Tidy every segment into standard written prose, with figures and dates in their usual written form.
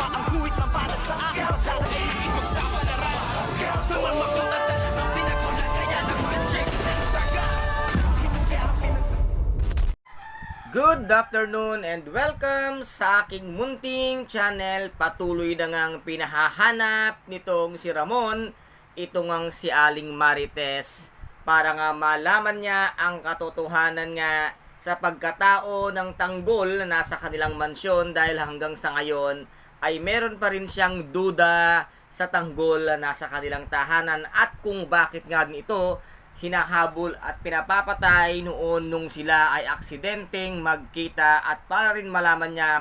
ang kuwit ng balat sa akin. Lahat ay ipagsapalaran sa mga makot at talagang pinagmulan. Kaya nag-magic ng saga. Good afternoon and welcome sa aking munting channel. Patuloy na ngang pinahahanap nitong si Ramon, ito ngang si Aling Marites, para nga malaman niya ang katotohanan nga sa pagkatao ng tanggol na nasa kanilang mansyon, dahil hanggang sa ngayon ay meron pa rin siyang duda sa tanggol na nasa kanilang tahanan at kung bakit nga ito hinahabol at pinapapatay noon nung sila ay aksidenteng magkita, at para rin malaman niya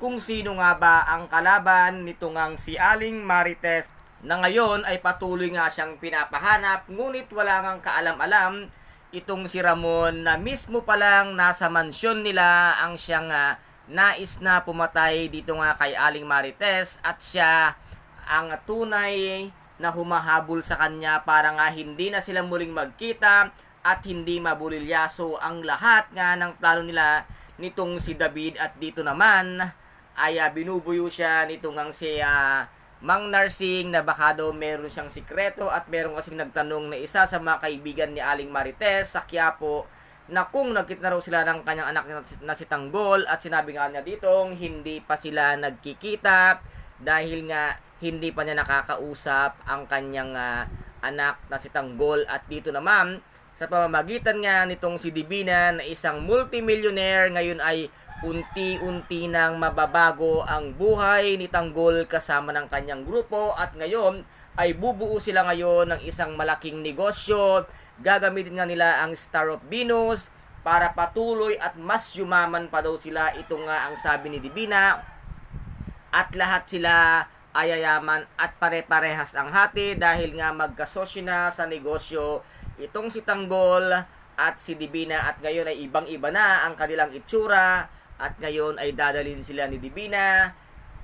kung sino nga ba ang kalaban nito ngang si Aling Marites, na ngayon ay patuloy nga siyang pinapahanap. Ngunit wala ngang kaalam-alam itong si Ramon na mismo pa lang nasa mansyon nila ang siyang nais na pumatay dito nga kay Aling Marites, at siya ang tunay na humahabol sa kanya para nga hindi na sila muling magkita at hindi mabulilyaso ang lahat nga ng plano nila nitong si David. At dito naman ay binubuyo siya nitong ang si Mang Narsing na baka daw meron siyang sikreto, at meron kasing nagtanong na isa sa mga kaibigan ni Aling Marites sa Quiapo na kung nagkita na raw sila ng kanyang anak na si Tanggol, at sinabi nga niya ditong hindi pa sila nagkikita dahil nga hindi pa niya nakakausap ang kanyang anak na si Tanggol. At dito naman sa pamamagitan nga nitong si Divina na isang multimillionaire, ngayon ay unti-unti nang mababago ang buhay ni Tanggol kasama ng kanyang grupo, at ngayon ay bubuo sila ngayon ng isang malaking negosyo. Gagamitin nga nila ang Star of Venus para patuloy at mas yumaman pa daw sila. Ito nga ang sabi ni Divina, at lahat sila ay yayaman at pare-parehas ang hati dahil nga magkasosyo na sa negosyo itong si Tanggol at si Divina, at ngayon ay ibang-iba na ang kanilang itsura. At ngayon ay dadalhin sila ni Divina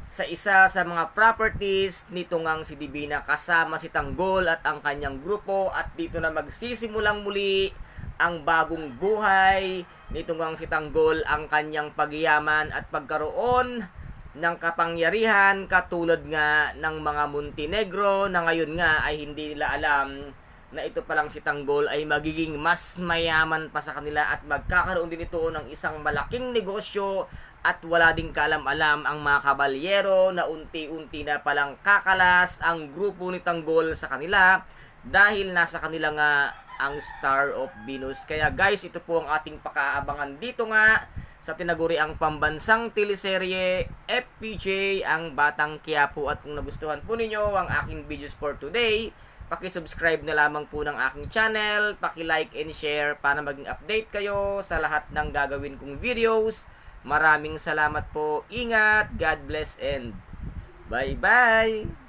sa isa sa mga properties nito ngang si Divina kasama si Tanggol at ang kanyang grupo, at dito na magsisimulang muli ang bagong buhay nito ngang si Tanggol, ang kanyang pagyaman at pagkaroon ng kapangyarihan katulad nga ng mga Montenegro na ngayon nga ay hindi nila alam na ito palang si Tanggol ay magiging mas mayaman pa sa kanila at magkakaroon din ito ng isang malaking negosyo. At wala ding kaalam-alam ang mga kabalyero na unti-unti na palang kakalas ang grupo ni Tanggol sa kanila dahil nasa kanila nga ang Star of Venus. Kaya guys, ito po ang ating pakaabangan dito nga sa tinaguriang pambansang teleserye FPJ, ang Batang Quiapo. At kung nagustuhan po ninyo ang aking videos for today, paki-subscribe na lamang po ng aking channel, paki-like and share para maging update kayo sa lahat ng gagawin kong videos. Maraming salamat po. Ingat, God bless and bye-bye!